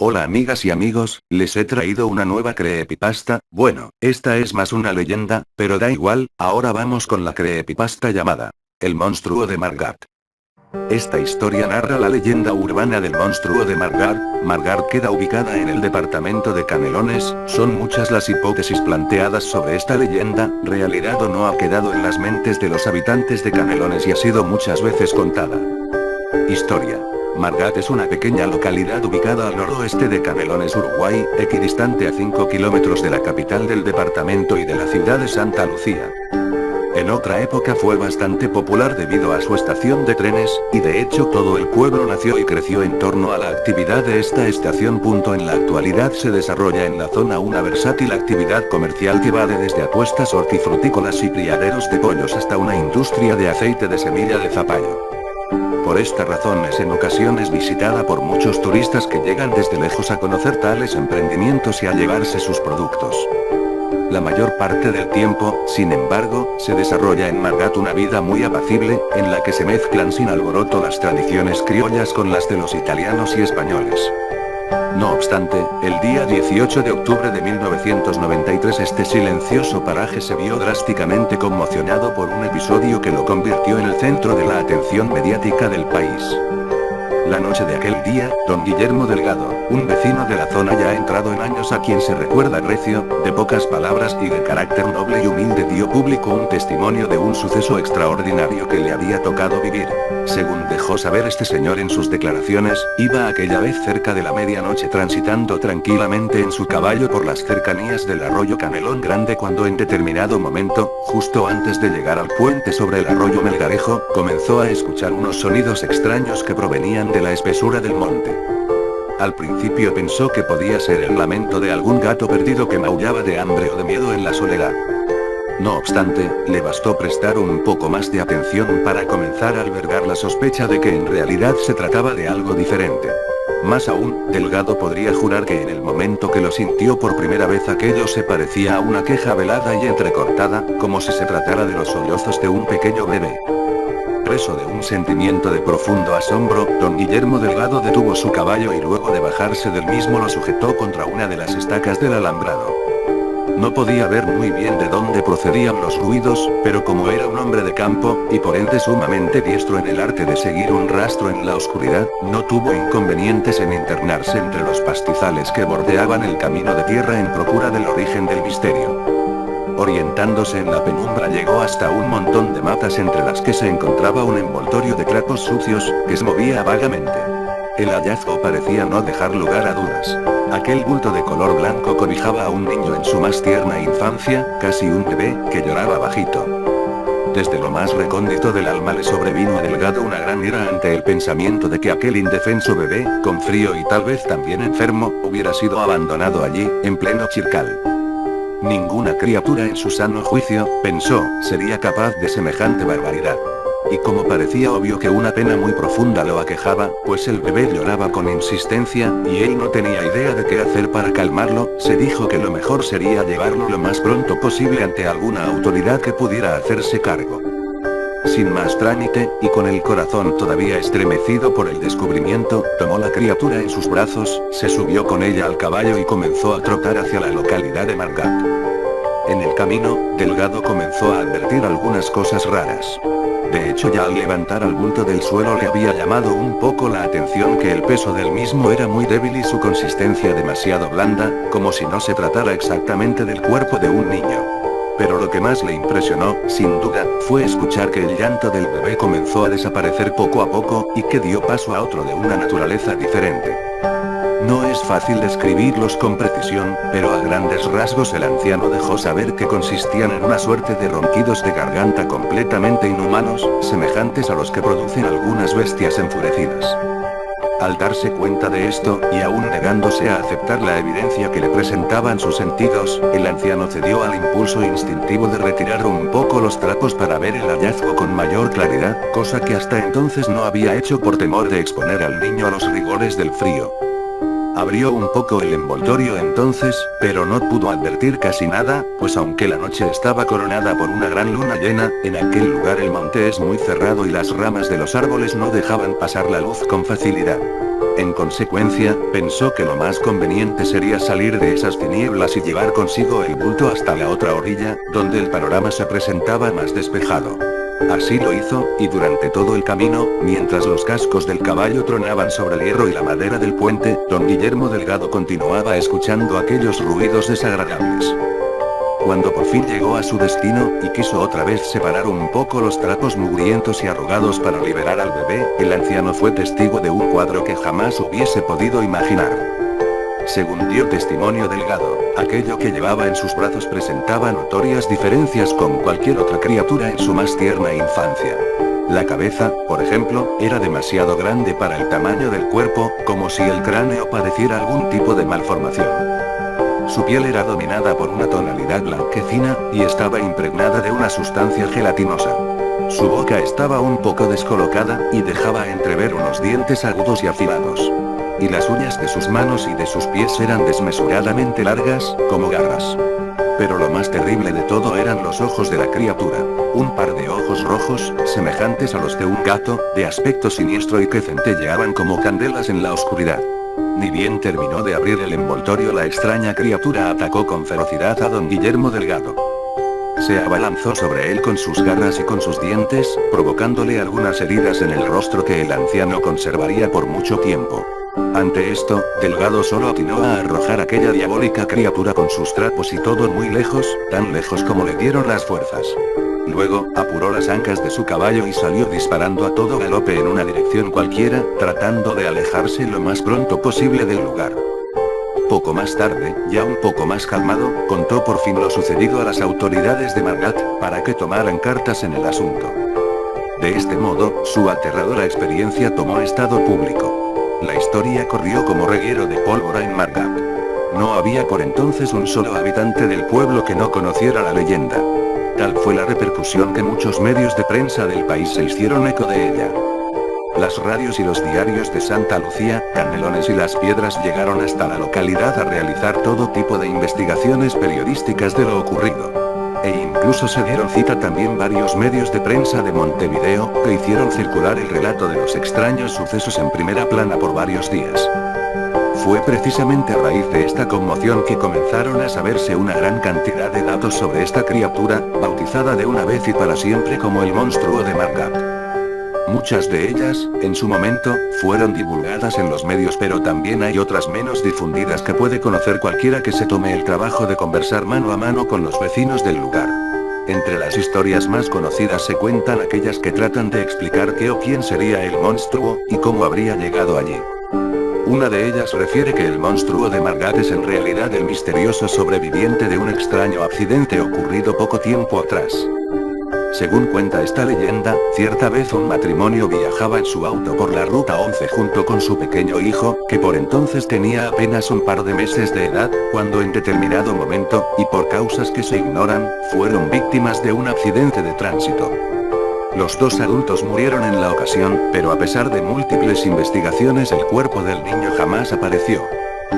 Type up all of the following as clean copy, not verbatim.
Hola amigas y amigos, les he traído una nueva creepypasta. Bueno, esta es más una leyenda, pero da igual, ahora vamos con la creepypasta llamada El monstruo de Margat. Esta historia narra la leyenda urbana del monstruo de Margat. Margat queda ubicada en el departamento de Canelones. Son muchas las hipótesis planteadas sobre esta leyenda, realidad o no ha quedado en las mentes de los habitantes de Canelones y ha sido muchas veces contada. Historia. Margat es una pequeña localidad ubicada al noroeste de Canelones, Uruguay, equidistante a 5 kilómetros de la capital del departamento y de la ciudad de Santa Lucía. En otra época fue bastante popular debido a su estación de trenes, y de hecho todo el pueblo nació y creció en torno a la actividad de esta estación. En la actualidad se desarrolla en la zona una versátil actividad comercial que va desde apuestas hortifrutícolas y criaderos de pollos hasta una industria de aceite de semilla de zapallo. Por esta razón es en ocasiones visitada por muchos turistas que llegan desde lejos a conocer tales emprendimientos y a llevarse sus productos. La mayor parte del tiempo, sin embargo, se desarrolla en Margat una vida muy apacible, en la que se mezclan sin alboroto las tradiciones criollas con las de los italianos y españoles. No obstante, el día 18 de octubre de 1993 este silencioso paraje se vio drásticamente conmocionado por un episodio que lo convirtió en el centro de la atención mediática del país. La noche de aquel día, don Guillermo Delgado, un vecino de la zona ya entrado en años a quien se recuerda recio, de pocas palabras y de carácter noble y humilde, dio público un testimonio de un suceso extraordinario que le había tocado vivir. Según dejó saber este señor en sus declaraciones, iba aquella vez cerca de la medianoche transitando tranquilamente en su caballo por las cercanías del arroyo Canelón Grande cuando en determinado momento, justo antes de llegar al puente sobre el arroyo Melgarejo, comenzó a escuchar unos sonidos extraños que provenían de la espesura del monte. Al principio pensó que podía ser el lamento de algún gato perdido que maullaba de hambre o de miedo en la soledad. No obstante, le bastó prestar un poco más de atención para comenzar a albergar la sospecha de que en realidad se trataba de algo diferente. Más aún, Delgado podría jurar que en el momento que lo sintió por primera vez aquello se parecía a una queja velada y entrecortada, como si se tratara de los sollozos de un pequeño bebé. Preso de un sentimiento de profundo asombro, don Guillermo Delgado detuvo su caballo y luego de bajarse del mismo lo sujetó contra una de las estacas del alambrado. No podía ver muy bien de dónde procedían los ruidos, pero como era un hombre de campo, y por ende sumamente diestro en el arte de seguir un rastro en la oscuridad, no tuvo inconvenientes en internarse entre los pastizales que bordeaban el camino de tierra en procura del origen del misterio. Orientándose en la penumbra llegó hasta un montón de matas entre las que se encontraba un envoltorio de trapos sucios, que se movía vagamente. El hallazgo parecía no dejar lugar a dudas. Aquel bulto de color blanco cobijaba a un niño en su más tierna infancia, casi un bebé, que lloraba bajito. Desde lo más recóndito del alma le sobrevino a Delgado una gran ira ante el pensamiento de que aquel indefenso bebé, con frío y tal vez también enfermo, hubiera sido abandonado allí, en pleno Chircal. Ninguna criatura en su sano juicio, pensó, sería capaz de semejante barbaridad. Y como parecía obvio que una pena muy profunda lo aquejaba, pues el bebé lloraba con insistencia, y él no tenía idea de qué hacer para calmarlo, se dijo que lo mejor sería llevarlo lo más pronto posible ante alguna autoridad que pudiera hacerse cargo. Sin más trámite, y con el corazón todavía estremecido por el descubrimiento, tomó la criatura en sus brazos, se subió con ella al caballo y comenzó a trotar hacia la localidad de Margat. En el camino, Delgado comenzó a advertir algunas cosas raras. De hecho, ya al levantar al bulto del suelo le había llamado un poco la atención que el peso del mismo era muy débil y su consistencia demasiado blanda, como si no se tratara exactamente del cuerpo de un niño. Pero lo que más le impresionó, sin duda, fue escuchar que el llanto del bebé comenzó a desaparecer poco a poco, y que dio paso a otro de una naturaleza diferente. No es fácil describirlos con precisión, pero a grandes rasgos el anciano dejó saber que consistían en una suerte de ronquidos de garganta completamente inhumanos, semejantes a los que producen algunas bestias enfurecidas. Al darse cuenta de esto, y aún negándose a aceptar la evidencia que le presentaban sus sentidos, el anciano cedió al impulso instintivo de retirar un poco los trapos para ver el hallazgo con mayor claridad, cosa que hasta entonces no había hecho por temor de exponer al niño a los rigores del frío. Abrió un poco el envoltorio entonces, pero no pudo advertir casi nada, pues aunque la noche estaba coronada por una gran luna llena, en aquel lugar el monte es muy cerrado y las ramas de los árboles no dejaban pasar la luz con facilidad. En consecuencia, pensó que lo más conveniente sería salir de esas tinieblas y llevar consigo el bulto hasta la otra orilla, donde el panorama se presentaba más despejado. Así lo hizo, y durante todo el camino, mientras los cascos del caballo tronaban sobre el hierro y la madera del puente, don Guillermo Delgado continuaba escuchando aquellos ruidos desagradables. Cuando por fin llegó a su destino, y quiso otra vez separar un poco los trapos mugrientos y arrugados para liberar al bebé, el anciano fue testigo de un cuadro que jamás hubiese podido imaginar. Según dio testimonio Delgado, aquello que llevaba en sus brazos presentaba notorias diferencias con cualquier otra criatura en su más tierna infancia. La cabeza, por ejemplo, era demasiado grande para el tamaño del cuerpo, como si el cráneo padeciera algún tipo de malformación. Su piel era dominada por una tonalidad blanquecina, y estaba impregnada de una sustancia gelatinosa. Su boca estaba un poco descolocada, y dejaba entrever unos dientes agudos y afilados. Y las uñas de sus manos y de sus pies eran desmesuradamente largas, como garras. Pero lo más terrible de todo eran los ojos de la criatura. Un par de ojos rojos, semejantes a los de un gato, de aspecto siniestro y que centelleaban como candelas en la oscuridad. Ni bien terminó de abrir el envoltorio, la extraña criatura atacó con ferocidad a don Guillermo Delgado. Se abalanzó sobre él con sus garras y con sus dientes, provocándole algunas heridas en el rostro que el anciano conservaría por mucho tiempo. Ante esto, Delgado solo atinó a arrojar aquella diabólica criatura con sus trapos y todo muy lejos, tan lejos como le dieron las fuerzas. Luego, apuró las ancas de su caballo y salió disparando a todo galope en una dirección cualquiera, tratando de alejarse lo más pronto posible del lugar. Poco más tarde, ya un poco más calmado, contó por fin lo sucedido a las autoridades de Margat, para que tomaran cartas en el asunto. De este modo, su aterradora experiencia tomó estado público. La historia corrió como reguero de pólvora en Margat. No había por entonces un solo habitante del pueblo que no conociera la leyenda. Tal fue la repercusión que muchos medios de prensa del país se hicieron eco de ella. Las radios y los diarios de Santa Lucía, Canelones y Las Piedras llegaron hasta la localidad a realizar todo tipo de investigaciones periodísticas de lo ocurrido. E incluso se dieron cita también varios medios de prensa de Montevideo, que hicieron circular el relato de los extraños sucesos en primera plana por varios días. Fue precisamente a raíz de esta conmoción que comenzaron a saberse una gran cantidad de datos sobre esta criatura, bautizada de una vez y para siempre como el monstruo de Margat. Muchas de ellas, en su momento, fueron divulgadas en los medios, pero también hay otras menos difundidas que puede conocer cualquiera que se tome el trabajo de conversar mano a mano con los vecinos del lugar. Entre las historias más conocidas se cuentan aquellas que tratan de explicar qué o quién sería el monstruo, y cómo habría llegado allí. Una de ellas refiere que el monstruo de Margat es en realidad el misterioso sobreviviente de un extraño accidente ocurrido poco tiempo atrás. Según cuenta esta leyenda, cierta vez un matrimonio viajaba en su auto por la Ruta 11 junto con su pequeño hijo, que por entonces tenía apenas un par de meses de edad, cuando en determinado momento, y por causas que se ignoran, fueron víctimas de un accidente de tránsito. Los dos adultos murieron en la ocasión, pero a pesar de múltiples investigaciones el cuerpo del niño jamás apareció.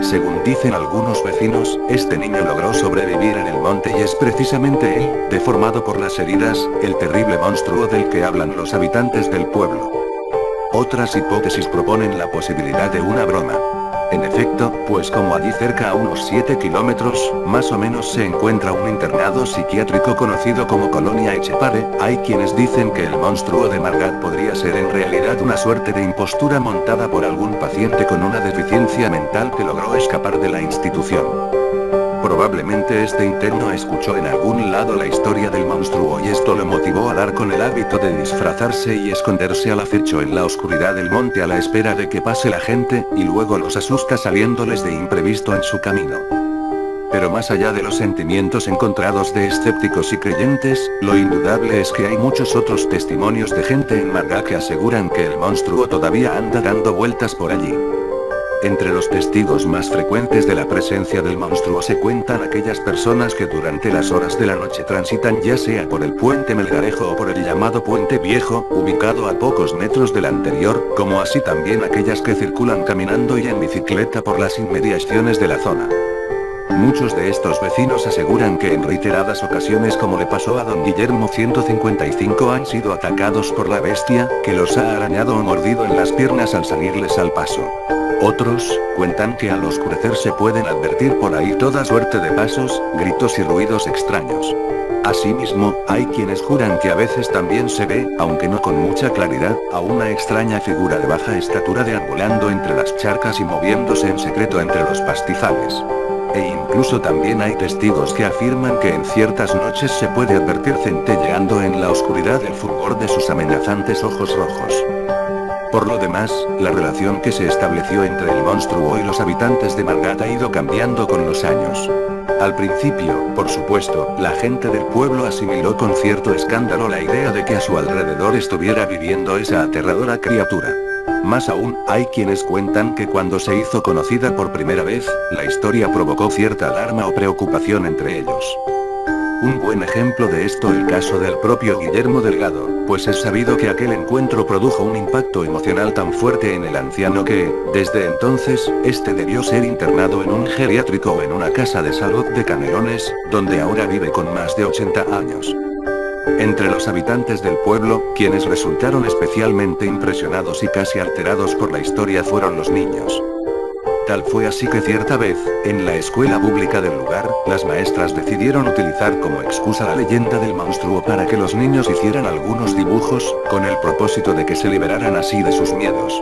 Según dicen algunos vecinos, este niño logró sobrevivir en el monte y es precisamente él, deformado por las heridas, el terrible monstruo del que hablan los habitantes del pueblo. Otras hipótesis proponen la posibilidad de una broma. En efecto, pues como allí cerca a unos 7 kilómetros, más o menos se encuentra un internado psiquiátrico conocido como Colonia Etxepare, hay quienes dicen que el monstruo de Margat podría ser en realidad una suerte de impostura montada por algún paciente con una deficiencia mental que logró escapar de la institución. Probablemente este interno escuchó en algún lado la historia del monstruo y esto lo motivó a dar con el hábito de disfrazarse y esconderse al acecho en la oscuridad del monte a la espera de que pase la gente, y luego los asusta saliéndoles de imprevisto en su camino. Pero más allá de los sentimientos encontrados de escépticos y creyentes, lo indudable es que hay muchos otros testimonios de gente en Margat que aseguran que el monstruo todavía anda dando vueltas por allí. Entre los testigos más frecuentes de la presencia del monstruo se cuentan aquellas personas que durante las horas de la noche transitan ya sea por el puente Melgarejo o por el llamado Puente Viejo, ubicado a pocos metros del anterior, como así también aquellas que circulan caminando y en bicicleta por las inmediaciones de la zona. Muchos de estos vecinos aseguran que en reiteradas ocasiones, como le pasó a don Guillermo 155, han sido atacados por la bestia, que los ha arañado o mordido en las piernas al salirles al paso. Otros, cuentan que al oscurecer se pueden advertir por ahí toda suerte de pasos, gritos y ruidos extraños. Asimismo, hay quienes juran que a veces también se ve, aunque no con mucha claridad, a una extraña figura de baja estatura deambulando entre las charcas y moviéndose en secreto entre los pastizales. E incluso también hay testigos que afirman que en ciertas noches se puede advertir centelleando en la oscuridad el fulgor de sus amenazantes ojos rojos. Por lo demás, la relación que se estableció entre el monstruo y los habitantes de Margat ha ido cambiando con los años. Al principio, por supuesto, la gente del pueblo asimiló con cierto escándalo la idea de que a su alrededor estuviera viviendo esa aterradora criatura. Más aún, hay quienes cuentan que cuando se hizo conocida por primera vez, la historia provocó cierta alarma o preocupación entre ellos. Un buen ejemplo de esto el caso del propio Guillermo Delgado, pues es sabido que aquel encuentro produjo un impacto emocional tan fuerte en el anciano que, desde entonces, este debió ser internado en un geriátrico o en una casa de salud de Canelones, donde ahora vive con más de 80 años. Entre los habitantes del pueblo, quienes resultaron especialmente impresionados y casi alterados por la historia fueron los niños. Tal fue así que cierta vez, en la escuela pública del lugar, las maestras decidieron utilizar como excusa la leyenda del monstruo para que los niños hicieran algunos dibujos, con el propósito de que se liberaran así de sus miedos.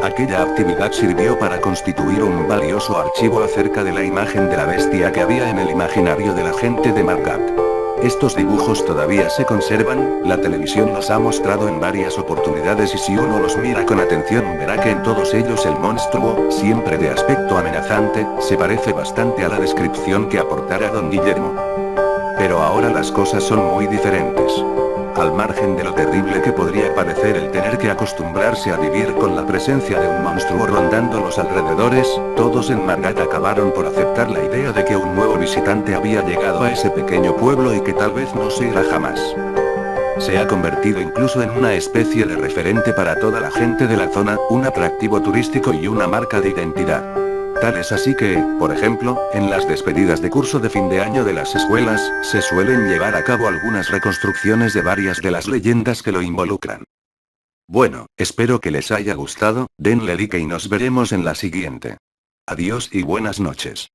Aquella actividad sirvió para constituir un valioso archivo acerca de la imagen de la bestia que había en el imaginario de la gente de Margat. Estos dibujos todavía se conservan, la televisión los ha mostrado en varias oportunidades y si uno los mira con atención verá que en todos ellos el monstruo, siempre de aspecto amenazante, se parece bastante a la descripción que aportara don Guillermo. Pero ahora las cosas son muy diferentes. Al margen de lo terrible que podría parecer el tener que acostumbrarse a vivir con la presencia de un monstruo rondando los alrededores, todos en Margat acabaron por aceptar la idea de que un nuevo visitante había llegado a ese pequeño pueblo y que tal vez no se irá jamás. Se ha convertido incluso en una especie de referente para toda la gente de la zona, un atractivo turístico y una marca de identidad. Tal es así que, por ejemplo, en las despedidas de curso de fin de año de las escuelas, se suelen llevar a cabo algunas reconstrucciones de varias de las leyendas que lo involucran. Bueno, espero que les haya gustado, denle like y nos veremos en la siguiente. Adiós y buenas noches.